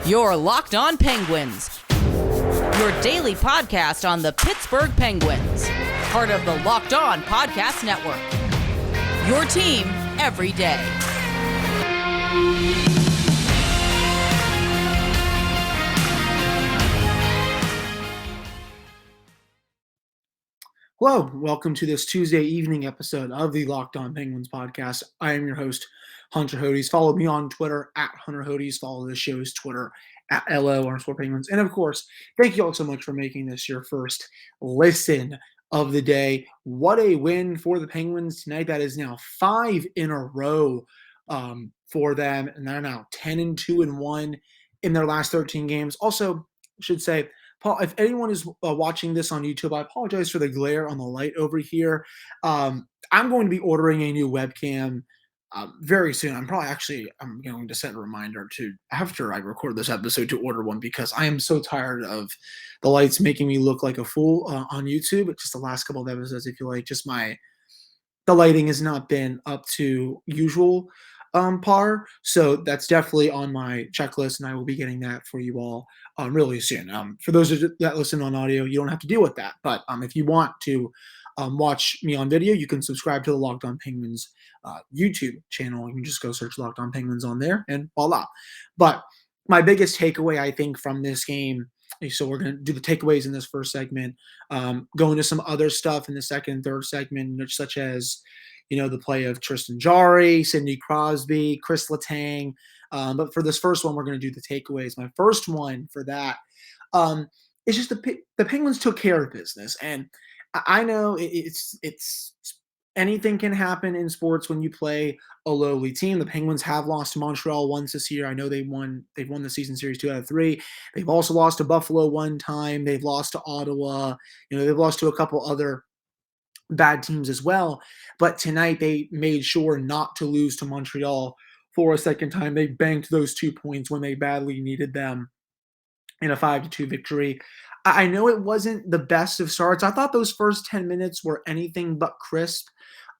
Your Locked On Penguins, your daily podcast on the Pittsburgh Penguins, part of the Locked On Podcast Network, your team every day. Hello, welcome to this Tuesday evening episode of the Locked On Penguins podcast. I am your host, Hunter Hodes. Follow me on Twitter at Hunter Hodes. Follow the show's Twitter at LO_Penguins. And of course, thank you all so much for making this your first listen of the day. What a win for the Penguins tonight. That is now 5 in a row for them. And they're now 10-2-1 in their last 13 games. Also, I should say, Paul, if anyone is watching this on YouTube, I apologize for the glare on the light over here. I'm going to be ordering a new webcam very soon. I'm going to set a reminder to, after I record this episode, to order one because I am so tired of the lights making me look like a fool on YouTube. It's just the last couple of episodes, I feel like the lighting has not been up to usual par. So that's definitely on my checklist, and I will be getting that for you all really soon. For those that listen on audio, you don't have to deal with that. But if you want to watch me on video, you can subscribe to the Locked On Penguins YouTube channel. You can just go search Locked On Penguins on there, and voila. But my biggest takeaway, I think, from this game, so we're going to do the takeaways in this first segment, go into some other stuff in the second and third segment, such as the play of Tristan Jari, Sidney Crosby, Kris Letang. But for this first one, we're going to do the takeaways. My first one for that is just the Penguins took care of business. And I know it's anything can happen in sports when you play a lowly team. The Penguins have lost to Montreal once this year. I know they've won the season series 2 out of 3. They've also lost to Buffalo one time. They've lost to Ottawa. They've lost to a couple other bad teams as well. But tonight they made sure not to lose to Montreal for a second time. They banked those 2 points when they badly needed them in a 5-2 victory. I know it wasn't the best of starts. I thought those first 10 minutes were anything but crisp,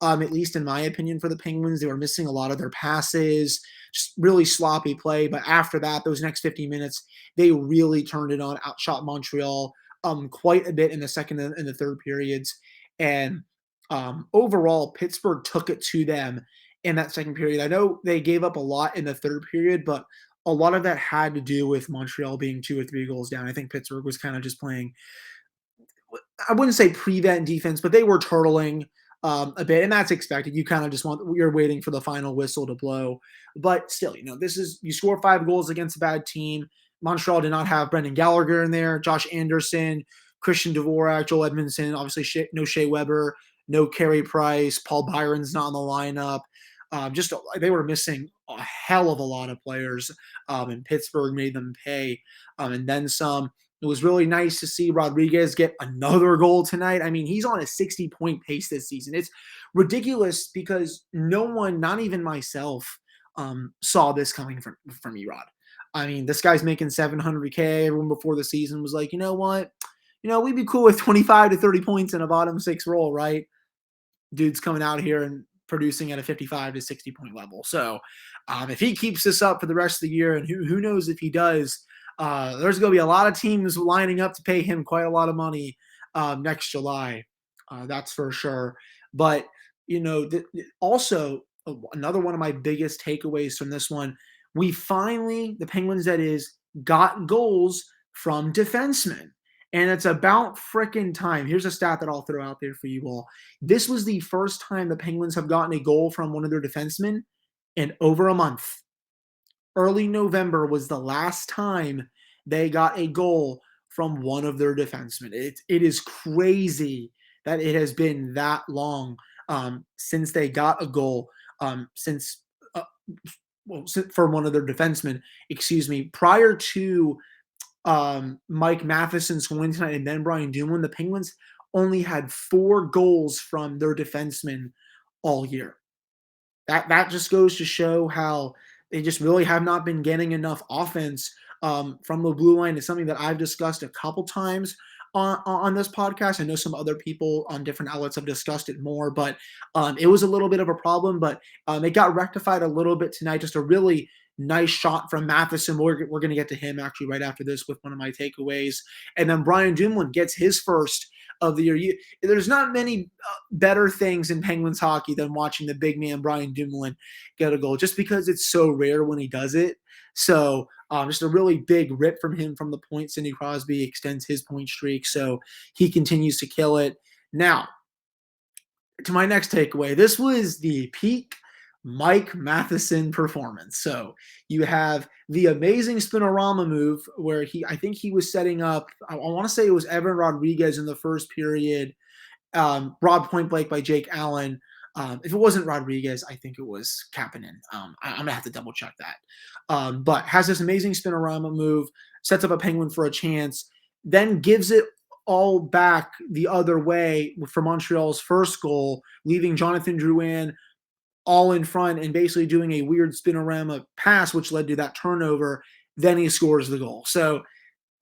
at least in my opinion, for the Penguins. They were missing a lot of their passes, just really sloppy play. But after that, those next 50 minutes, they really turned it on, outshot Montreal quite a bit in the second and the third periods. And overall, Pittsburgh took it to them in that second period. I know they gave up a lot in the third period, but a lot of that had to do with Montreal being 2 or 3 goals down. I think Pittsburgh was kind of just playing, I wouldn't say prevent defense, but they were turtling a bit, and that's expected. You kind of just you're waiting for the final whistle to blow. But still, you score 5 goals against a bad team. Montreal did not have Brendan Gallagher in there, Josh Anderson, Christian Dvorak, Joel Edmondson, obviously no Shea Weber, no Carey Price, Paul Byron's not in the lineup. They were missing a hell of a lot of players, and Pittsburgh made them pay, and then some. It was really nice to see Rodrigues get another goal tonight. I mean, he's on a 60-point pace this season. It's ridiculous because no one, not even myself, saw this coming from Erod. I mean, this guy's making $700K. Everyone before the season was like, you know what? We'd be cool with 25 to 30 points in a bottom 6 role, right? Dude's coming out here and producing at a 55 to 60 point level. So if he keeps this up for the rest of the year, and who knows if he does, there's going to be a lot of teams lining up to pay him quite a lot of money next July. That's for sure. But, also another one of my biggest takeaways from this one, we finally, the Penguins that is, got goals from defensemen. And it's about frickin' time. Here's a stat that I'll throw out there for you all. This was the first time the Penguins have gotten a goal from one of their defensemen in over a month. Early November was the last time they got a goal from one of their defensemen. It is crazy that it has been that long since they got a goal for one of their defensemen. Prior to Mike Matheson's win tonight and then Brian Dumoulin, the Penguins only had 4 goals from their defensemen all year. That just goes to show how they just really have not been getting enough offense from the blue line. It's something that I've discussed a couple times on this podcast. I know some other people on different outlets have discussed it more, but it was a little bit of a problem, but it got rectified a little bit tonight. Just a really Nice shot from Matheson. We're going to get to him actually right after this with one of my takeaways. And then Brian Dumoulin gets his first of the year. There's not many better things in Penguins hockey than watching the big man Brian Dumoulin get a goal, just because it's so rare when he does it. So just a really big rip from him from the point. Sidney Crosby extends his point streak, so he continues to kill it. Now, to my next takeaway, this was the peak Mike Matheson performance. So you have the amazing spinorama move where I think he was setting up, I want to say it was Evan Rodrigues in the first period, robbed point blank by Jake Allen. If it wasn't Rodrigues, I think it was Kapanen. I'm going to have to double check that. But has this amazing spinorama move, sets up a Penguin for a chance, then gives it all back the other way for Montreal's first goal, leaving Jonathan Drouin all in front and basically doing a weird spinorama pass, which led to that turnover. Then he scores the goal. So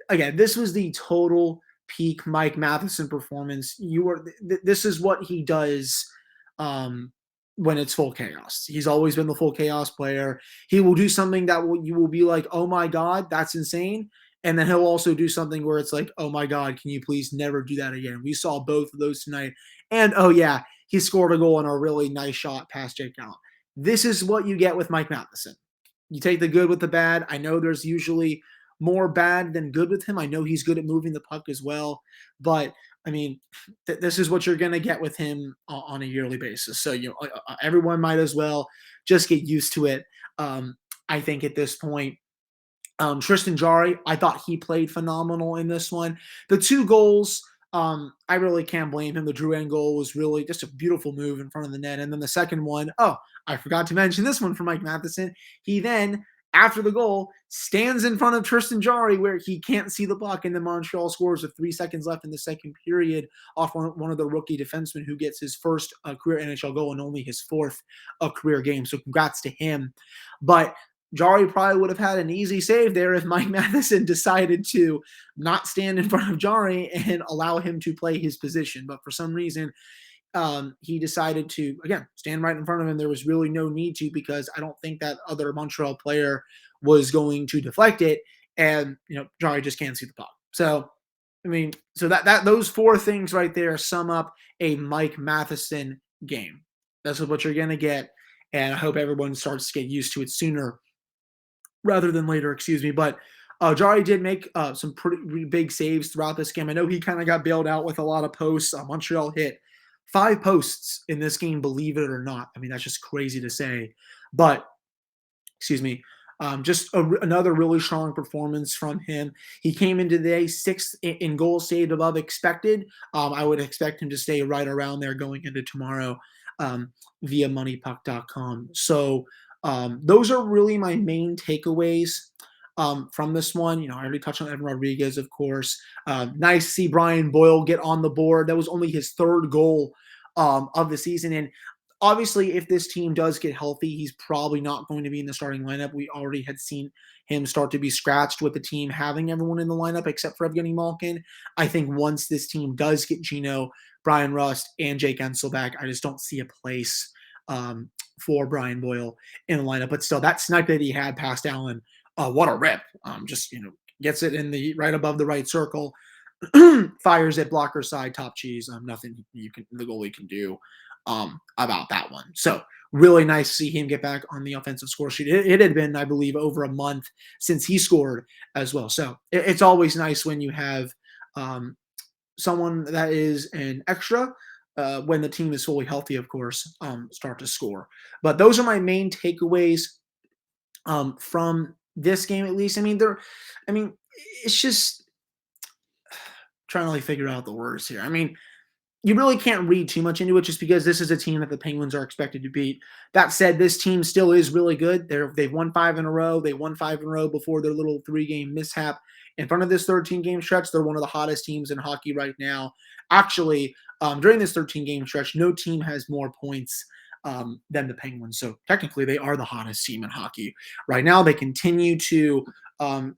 again, this was the total peak Mike Matheson performance. This is what he does when it's full chaos. He's always been the full chaos player. He will do something that you will be like, oh my God, that's insane. And then he'll also do something where it's like, oh my God, can you please never do that again? We saw both of those tonight. And oh yeah, he scored a goal on a really nice shot past Jake Allen. This is what you get with Mike Matheson. You take the good with the bad. I know there's usually more bad than good with him. I know he's good at moving the puck as well. But, I mean, this is what you're going to get with him on a yearly basis. So, everyone might as well just get used to it, I think, at this point. Tristan Jari, I thought he played phenomenal in this one. The two goals, I really can't blame him. The Drouin goal was really just a beautiful move in front of the net. And then the second one, I forgot to mention this one for Mike Matheson. He then, after the goal, stands in front of Tristan Jarry where he can't see the puck, and then Montreal scores with 3 seconds left in the second period off one of the rookie defensemen who gets his first career NHL goal and only his fourth career game. So congrats to him. But Jarry probably would have had an easy save there if Mike Matheson decided to not stand in front of Jarry and allow him to play his position. But for some reason, he decided to, again, stand right in front of him. There was really no need to, because I don't think that other Montreal player was going to deflect it. And, Jarry just can't see the puck. So, I mean, so that those four things right there sum up a Mike Matheson game. That's what you're going to get. And I hope everyone starts to get used to it sooner rather than later, But Jarry did make some pretty big saves throughout this game. I know he kind of got bailed out with a lot of posts. Montreal hit 5 posts in this game, believe it or not. I mean, that's just crazy to say. But, just another really strong performance from him. He came into today 6th in goals saved above expected. I would expect him to stay right around there going into tomorrow via moneypuck.com. So, those are really my main takeaways from this one. I already touched on Evan Rodrigues, of course. Nice to see Brian Boyle get on the board. That was only his 3rd goal of the season. And obviously, if this team does get healthy, he's probably not going to be in the starting lineup. We already had seen him start to be scratched with the team having everyone in the lineup except for Evgeny Malkin. I think once this team does get Gino, Brian Rust, and Jake Ensel back, I just don't see a place for Brian Boyle in the lineup. But still, that snipe that he had past Allen, what a rip. Gets it in the right above the right circle, fires it blocker side, top cheese. Nothing the goalie can do about that one. So really nice to see him get back on the offensive score sheet. It had been, I believe, over a month since he scored as well. So it's always nice when you have someone that is an extra when the team is fully healthy, of course, start to score. But those are my main takeaways from this game, at least. It's just trying to figure out the words here. You really can't read too much into it just because this is a team that the Penguins are expected to beat. That said, this team still is really good. They've won 5 in a row. They won 5 in a row before their little 3-game mishap. In front of this 13-game stretch, they're one of the hottest teams in hockey right now. Actually, during this 13-game stretch, no team has more points than the Penguins. So technically, they are the hottest team in hockey right now. They continue to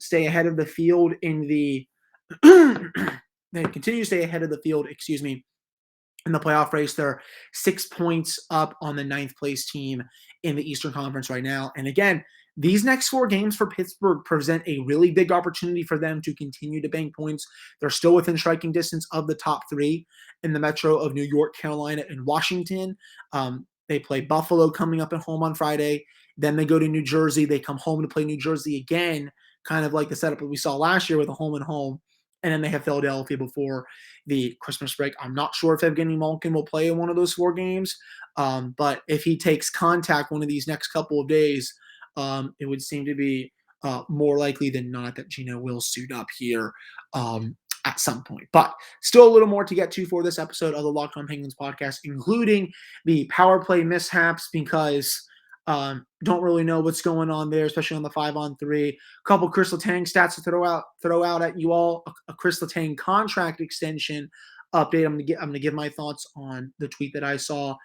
stay ahead of the field in the in the playoff race. They're 6 points up on the 9th place team in the Eastern Conference right now. And again, These next 4 games for Pittsburgh present a really big opportunity for them to continue to bank points. They're still within striking distance of the top 3 in the metro of New York, Carolina, and Washington. They play Buffalo coming up at home on Friday. Then they go to New Jersey. They come home to play New Jersey again, kind of like the setup that we saw last year with a home and home. And then they have Philadelphia before the Christmas break. I'm not sure if Evgeny Malkin will play in one of those 4 games, but if he takes contact one of these next couple of days, it would seem to be more likely than not that Gino will suit up here at some point. But still a little more to get to for this episode of the Locked On Penguins podcast, including the power play mishaps, because don't really know what's going on there, especially on the 5-on-3. A couple Kris Letang stats to throw out at you all. A Kris Letang contract extension update. I'm gonna give my thoughts on the tweet that I saw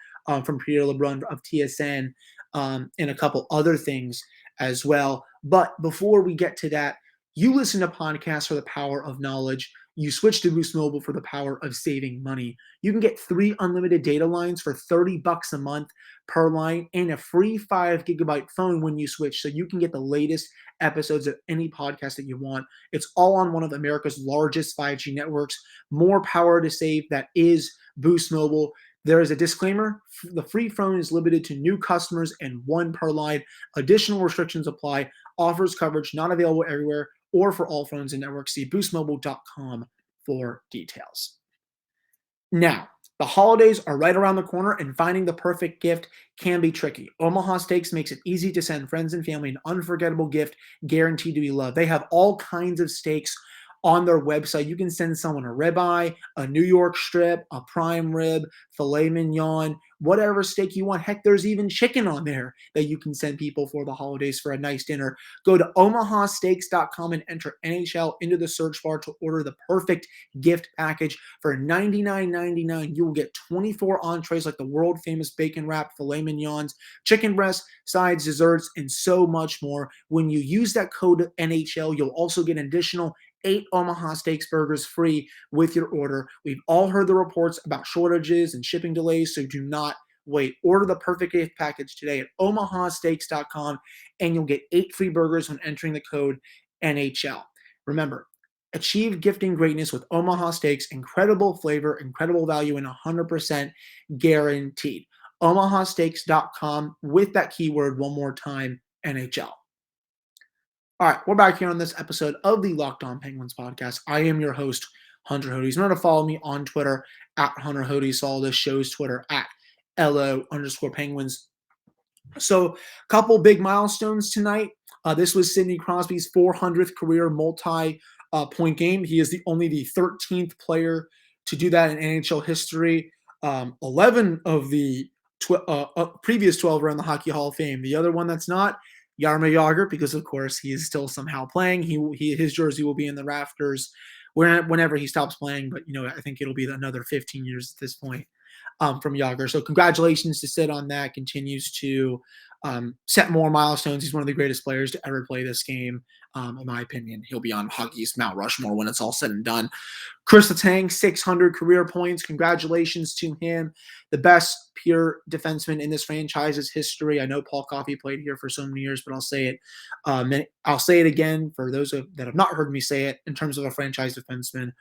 from Pierre Lebrun of TSN, and a couple other things as well. But before we get to that, you listen to podcasts for the power of knowledge. You switch to Boost Mobile for the power of saving money. You can get 3 unlimited data lines for $30 a month per line and a free 5 gigabyte phone when you switch, so you can get the latest episodes of any podcast that you want. It's all on one of America's largest 5G networks. More power to save. That is Boost Mobile. There is a disclaimer. The free phone is limited to new customers and 1 per line. Additional restrictions apply. Offers coverage not available everywhere or for all phones and networks. See boostmobile.com for details. Now, the holidays are right around the corner, and finding the perfect gift can be tricky. Omaha Steaks makes it easy to send friends and family an unforgettable gift guaranteed to be loved. They have all kinds of steaks on their website. You can send someone a ribeye, a New York strip, a prime rib, filet mignon, whatever steak you want. Heck, there's even chicken on there that you can send people for the holidays for a nice dinner. Go to omahasteaks.com and enter NHL into the search bar to order the perfect gift package. For $99.99, you will get 24 entrees like the world famous bacon wrapped filet mignons, chicken breasts, sides, desserts, and so much more. When you use that code NHL, you'll also get an additional 8 Omaha Steaks burgers free with your order. We've all heard the reports about shortages and shipping delays, so do not wait. Order the perfect gift package today at omahasteaks.com, and you'll get 8 free burgers when entering the code NHL. Remember, achieve gifting greatness with Omaha Steaks. Incredible flavor, incredible value, and 100% guaranteed. omahasteaks.com with that keyword one more time, NHL. All right, we're back here on this episode of the Locked On Penguins podcast. I am your host, Hunter Hodes. Remember to follow me on Twitter at Hunter Hodes. Follow this show's Twitter at LO_Penguins. So, a couple big milestones tonight. This was Sidney Crosby's 400th career multi-point game. He is only the 13th player to do that in NHL history. 11 of the previous 12 are in the Hockey Hall of Fame. The other one that's not, Jaromir Jagr, because of course he is still somehow playing. His jersey will be in the rafters whenever he stops playing. But I think it'll be another 15 years at this point from Jagr. So congratulations to Sid on that. Continues to set more milestones. He's one of the greatest players to ever play this game. In my opinion, he'll be on hockey's Mount Rushmore when it's all said and done. Kris Letang, 600 career points. Congratulations to him. The best pure defenseman in this franchise's history. I know Paul Coffey played here for so many years, but I'll say it. I'll say it again for those that have not heard me say it. In terms of a franchise defenseman,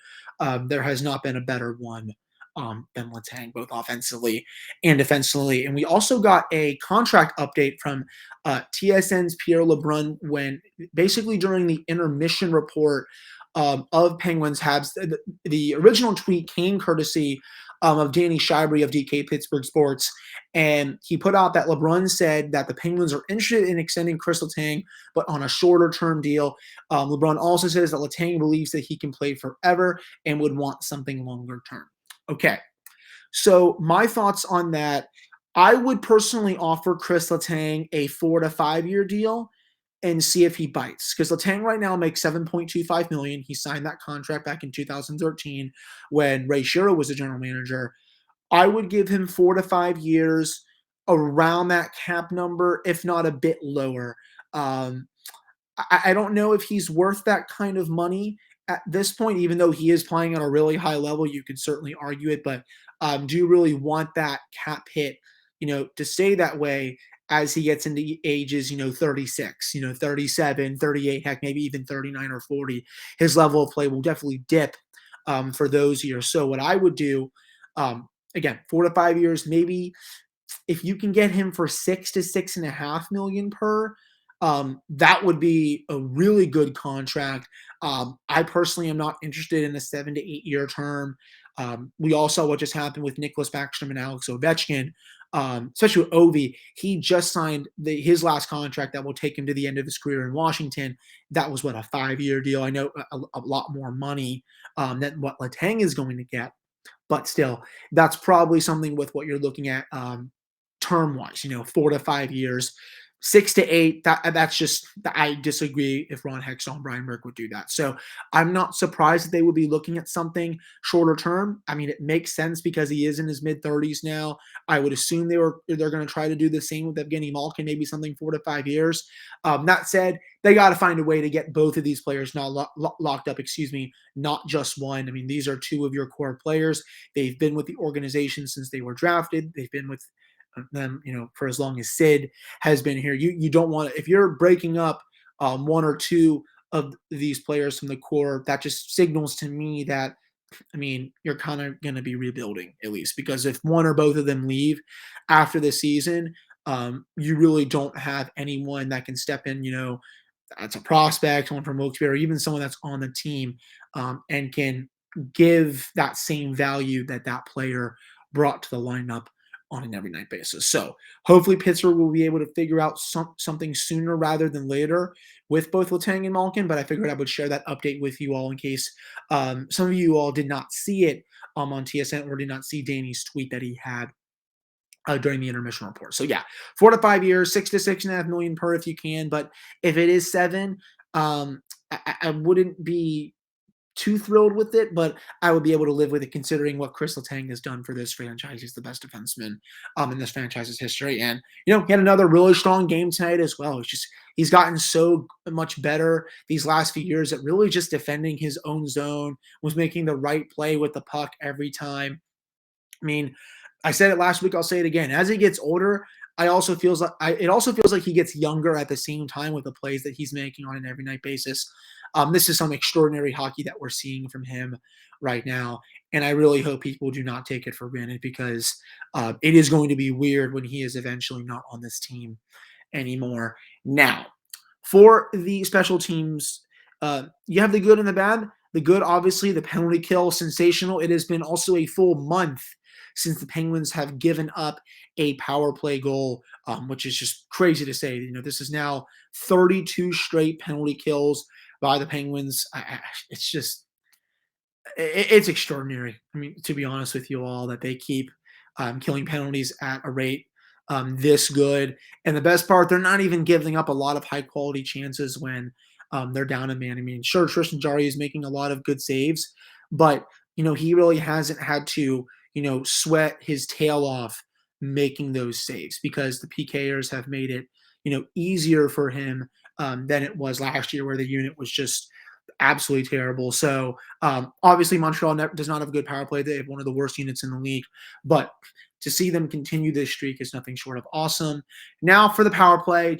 there has not been a better one than Letang, both offensively and defensively. And we also got a contract update from TSN's Pierre Lebrun when basically during the intermission report of Penguins Habs. The original tweet came courtesy of Danny Shibery of DK Pittsburgh Sports, and he put out that LeBrun said that the Penguins are interested in extending Kris Letang, but on a shorter-term deal. LeBrun also says that Letang believes that he can play forever and would want something longer-term. Okay, so my thoughts on that, I would personally offer Kris Letang a 4 to 5 year deal and see if he bites. Because Letang right now makes $7.25 million. He signed that contract back in 2013 when Ray Shero was the general manager. I would give him 4 to 5 years around that cap number, if not a bit lower. I don't know if he's worth that kind of money at this point, even though he is playing at a really high level. You could certainly argue it, but do you really want that cap hit, to stay that way as he gets into ages, 36, 37, 38, heck, maybe even 39 or 40, his level of play will definitely dip for those years. So what I would do, again, 4 to 5 years, maybe if you can get him for 6 to 6.5 million per, that would be a really good contract. I personally am not interested in a 7 to 8 year term. We all saw what just happened with Nicholas Backstrom and Alex Ovechkin, especially with Ovi. He just signed his last contract that will take him to the end of his career in Washington. That was a 5-year deal. I know a lot more money than what Letang is going to get, but still, that's probably something with what you're looking at term wise. 4 to 5 years. 6 to 8, that's just, I disagree if Ron Hextall and Brian Burke would do that. So I'm not surprised that they would be looking at something shorter term. I mean, it makes sense because he is in his mid-30s now. I would assume they're going to try to do the same with Evgeny Malkin, maybe something 4 to 5 years. That said, they got to find a way to get both of these players now locked up, not just one. I mean, these are two of your core players. They've been with the organization since they were drafted. They've been with them, for as long as Sid has been here. You don't want to, if you're breaking up one or two of these players from the core, that just signals to me that, you're kind of going to be rebuilding, at least, because if one or both of them leave after the season, you really don't have anyone that can step in, that's a prospect, someone from Wilkes-Barre, or even someone that's on the team and can give that same value that player brought to the lineup on an every night basis. So hopefully Pittsburgh will be able to figure out something sooner rather than later with both Letang and Malkin, but I figured I would share that update with you all in case some of you all did not see it on TSN or did not see Danny's tweet that he had during the intermission report. So yeah, 4 to 5 years, 6 to 6.5 million per if you can, but if it is 7, I wouldn't be too thrilled with it, but I would be able to live with it considering what Kris Letang has done for this franchise. He's the best defenseman in this franchise's history. And, he had another really strong game tonight as well. He's gotten so much better these last few years at really just defending his own zone, was making the right play with the puck every time. I said it last week, I'll say it again. As he gets older, it also feels like he gets younger at the same time with the plays that he's making on an every night basis. This is some extraordinary hockey that we're seeing from him right now, and I really hope people do not take it for granted because it is going to be weird when he is eventually not on this team anymore. Now, for the special teams, you have the good and the bad. The good, obviously, the penalty kill, sensational. It has been also a full month since the Penguins have given up a power play goal, which is just crazy to say. This is now 32 straight penalty kills by the Penguins. It's extraordinary. To be honest with you all, that they keep killing penalties at a rate this good. And the best part, they're not even giving up a lot of high quality chances when they're down a man. Sure, Tristan Jari is making a lot of good saves, but he really hasn't had to sweat his tail off making those saves because the PKers have made it easier for him than it was last year, where the unit was just absolutely terrible. So obviously Montreal does not have a good power play. They have one of the worst units in the league, but to see them continue this streak is nothing short of awesome. Now for the power play,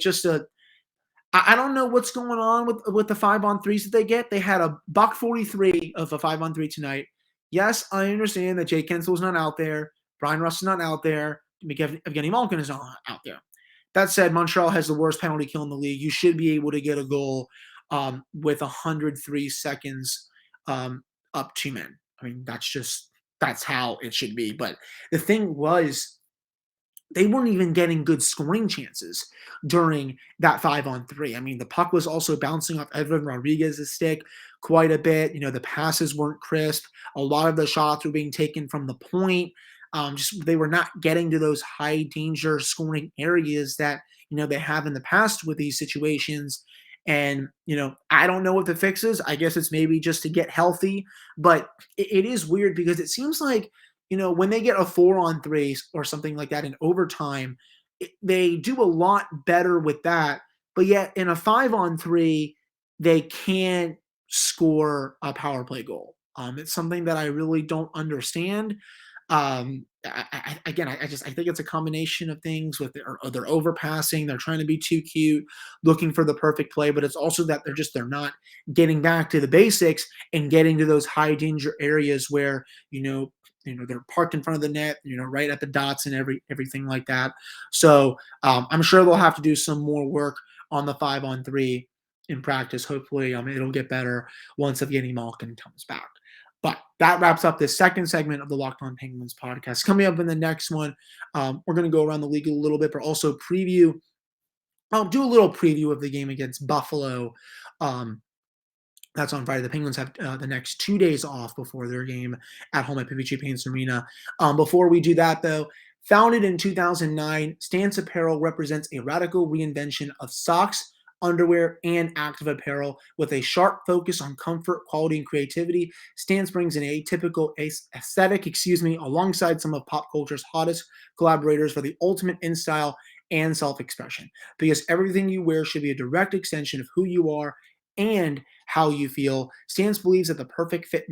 I don't know what's going on with the 5-on-3s that they get. They had a $143 of a 5-on-3 tonight. Yes, I understand that Jake Kensel's not out there. Brian Rust is not out there. Evgeny Malkin is not out there. That said, Montreal has the worst penalty kill in the league. You should be able to get a goal with 103 seconds up 2 men. That's how it should be. But the thing was, they weren't even getting good scoring chances during that 5-on-3. The puck was also bouncing off Evan Rodrigues' stick quite a bit. The passes weren't crisp. A lot of the shots were being taken from the point. They were not getting to those high danger scoring areas that, they have in the past with these situations. And, I don't know what the fix is. I guess it's maybe just to get healthy, but it is weird because it seems like, when they get a 4-on-3 or something like that in overtime, they do a lot better with that. But yet in a 5-on-3, they can't score a power play goal. It's something that I really don't understand. I think it's a combination of things with they're overpassing, they're trying to be too cute, looking for the perfect play, but it's also that they're not getting back to the basics and getting to those high danger areas where they're parked in front of the net, right at the dots and everything like that. So I'm sure they'll have to do some more work on the 5-on-3 in practice. Hopefully, it'll get better once Evgeny Malkin comes back. But that wraps up this second segment of the Locked On Penguins podcast. Coming up in the next one, we're going to go around the league a little bit, but also I'll do a little preview of the game against Buffalo. That's on Friday. The Penguins have the next 2 days off before their game at home at PPG-Paints Arena. Before we do that, though, founded in 2009, Stance Apparel represents a radical reinvention of socks, underwear, and active apparel with a sharp focus on comfort, quality, and creativity. Stance brings an atypical aesthetic, alongside some of pop culture's hottest collaborators for the ultimate in style and self-expression. Because everything you wear should be a direct extension of who you are and how you feel. Stance believes that the perfect fit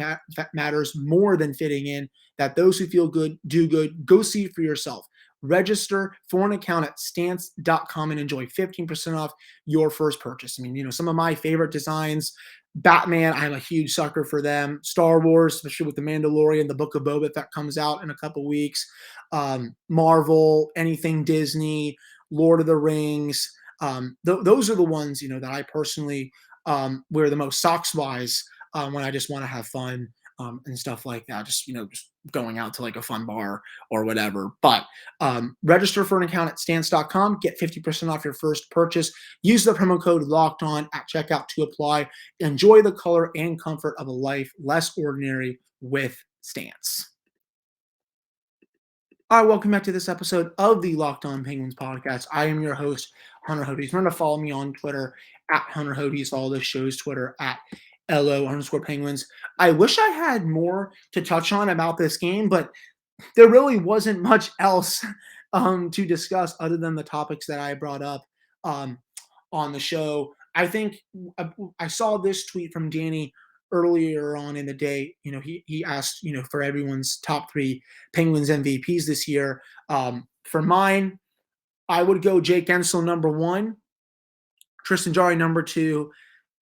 matters more than fitting in, that those who feel good do good. Go see for yourself. Register for an account at stance.com and enjoy 15% off your first purchase. Some of my favorite designs, Batman, I'm a huge sucker for them. Star Wars, especially with The Mandalorian, the Book of Boba Fett that comes out in a couple weeks. Marvel, anything Disney, Lord of the Rings. Those are the ones, that I personally wear the most socks-wise when I just want to have fun and stuff like that. Just going out to like a fun bar or whatever. But register for an account at stance.com. Get 50% off your first purchase. Use the promo code Locked On at checkout to apply. Enjoy the color and comfort of a life less ordinary with Stance. All right, welcome back to this episode of the Locked On Penguins podcast. I am your host, Hunter Hodes. Remember to follow me on Twitter at Hunter Hodes. Follow the show's Twitter at LO_Penguins. I wish I had more to touch on about this game, but there really wasn't much else to discuss other than the topics that I brought up on the show. I think I saw this tweet from Danny earlier on in the day. He asked, for everyone's top 3 Penguins MVPs this year. For mine, I would go Jake Guentzel number 1, Tristan Jari number 2,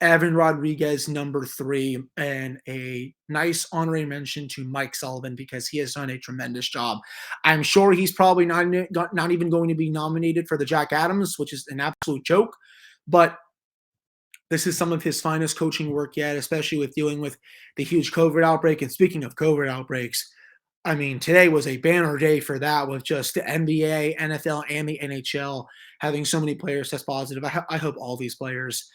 Evan Rodrigues number 3, and a nice honorary mention to Mike Sullivan because he has done a tremendous job. I'm sure he's probably not even going to be nominated for the Jack Adams, which is an absolute joke, but this is some of his finest coaching work yet, especially with dealing with the huge COVID outbreak. And speaking of COVID outbreaks, today was a banner day for that, with just the NBA, NFL, and the NHL having so many players test positive. I hope all these players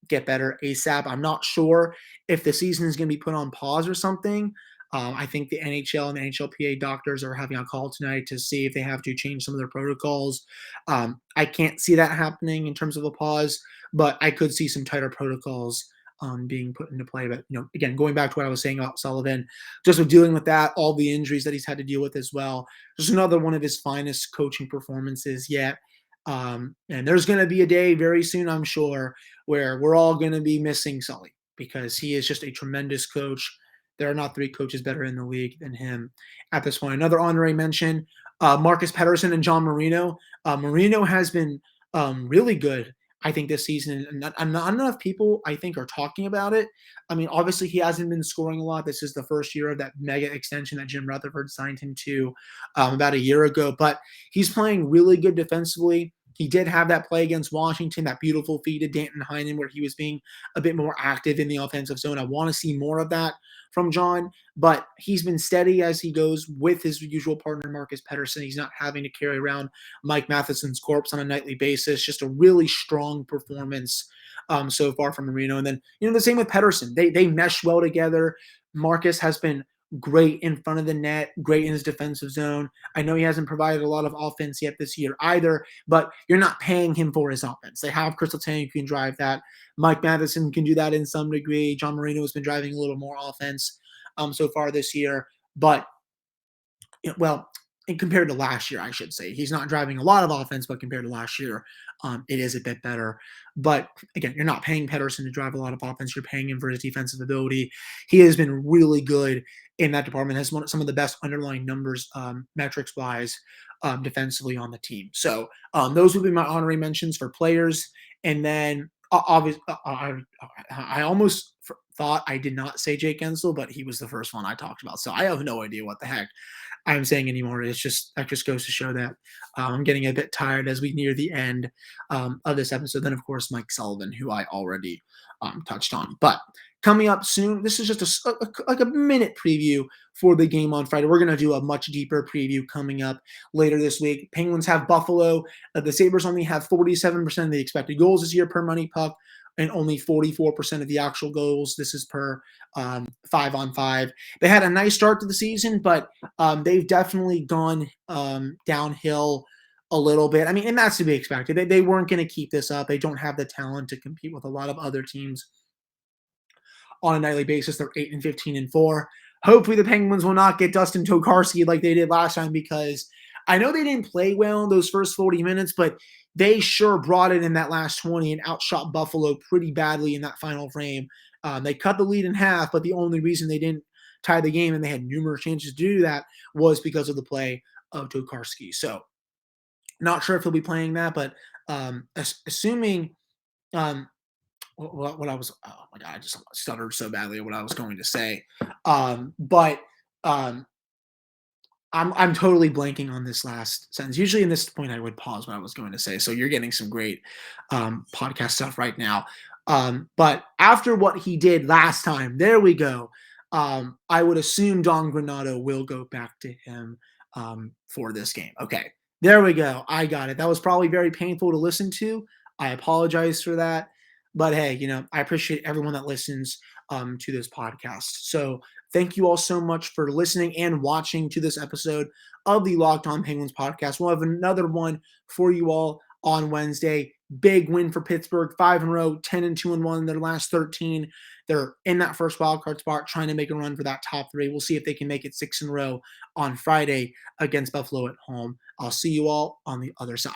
get better ASAP. I'm not sure if the season is going to be put on pause or something. I think the NHL and the NHLPA doctors are having a call tonight to see if they have to change some of their protocols. I can't see that happening in terms of a pause, but I could see some tighter protocols being put into play. But, again, going back to what I was saying about Sullivan, just with dealing with that, all the injuries that he's had to deal with as well, just another one of his finest coaching performances yet. And there's going to be a day very soon, I'm sure, where we're all going to be missing Sully because he is just a tremendous coach. There are not 3 coaches better in the league than him at this point. Another honorary mention, Marcus Patterson and John Moreno. Moreno has been really good, I think, this season. And not enough people, I think, are talking about it. Obviously, he hasn't been scoring a lot. This is the first year of that mega extension that Jim Rutherford signed him to about a year ago. But he's playing really good defensively. He did have that play against Washington, that beautiful feed to Danton Heinen, where he was being a bit more active in the offensive zone. I want to see more of that from John, but he's been steady as he goes with his usual partner, Marcus Patterson. He's not having to carry around Mike Matheson's corpse on a nightly basis. Just a really strong performance so far from Moreno. And then, the same with Patterson. They mesh well together. Marcus has been great in front of the net, great in his defensive zone. I know he hasn't provided a lot of offense yet this year either, but you're not paying him for his offense. They have Kris Letang who can drive that. Mike Matheson can do that in some degree. John Moreno has been driving a little more offense so far this year. But, and compared to last year, I should say. He's not driving a lot of offense, but compared to last year, it is a bit better. But again, you're not paying Patterson to drive a lot of offense. You're paying him for his defensive ability. He has been really good in that department, has some of the best underlying numbers, metrics-wise, defensively on the team. So those would be my honorary mentions for players. And then obviously, I almost thought I did not say Jake Gensel, but he was the first one I talked about. So I have no idea what the heck I'm saying anymore. It's just that just goes to show that I'm getting a bit tired as we near the end of this episode. Then, of course, Mike Sullivan, who I already touched on. But coming up soon, this is just like a minute preview for the game on Friday. We're going to do a much deeper preview coming up later this week. Penguins have Buffalo. The Sabres only have 47% of the expected goals this year per money puck, and only 44% of the actual goals. This is per 5-on-5. They had a nice start to the season, but they've definitely gone downhill a little bit. I mean, and that's to be expected. They weren't going to keep this up. They don't have the talent to compete with a lot of other teams on a nightly basis. They're 8-15-4. Hopefully the Penguins will not get Dustin Tokarski like they did last time, because I know they didn't play well in those first 40 minutes, but they sure brought it in that last 20 and outshot Buffalo pretty badly in that final frame. They cut the lead in half, but the only reason they didn't tie the game, and they had numerous chances to do that, was because of the play of Tokarski. So not sure if he'll be playing that, but assuming what I was, oh my God, I just stuttered so badly at what I was going to say. But I'm totally blanking on this last sentence. Usually in this point, I would pause what I was going to say. So you're getting some great podcast stuff right now. But after what he did last time, there we go. I would assume Don Granato will go back to him for this game. Okay, there we go. I got it. That was probably very painful to listen to. I apologize for that. But hey, I appreciate everyone that listens to this podcast. So thank you all so much for listening and watching to this episode of the Locked On Penguins podcast. We'll have another one for you all on Wednesday. Big win for Pittsburgh, 5 in a row, 10-2-1 in their last 13. They're in that first wildcard spot, trying to make a run for that top 3. We'll see if they can make it 6 in a row on Friday against Buffalo at home. I'll see you all on the other side.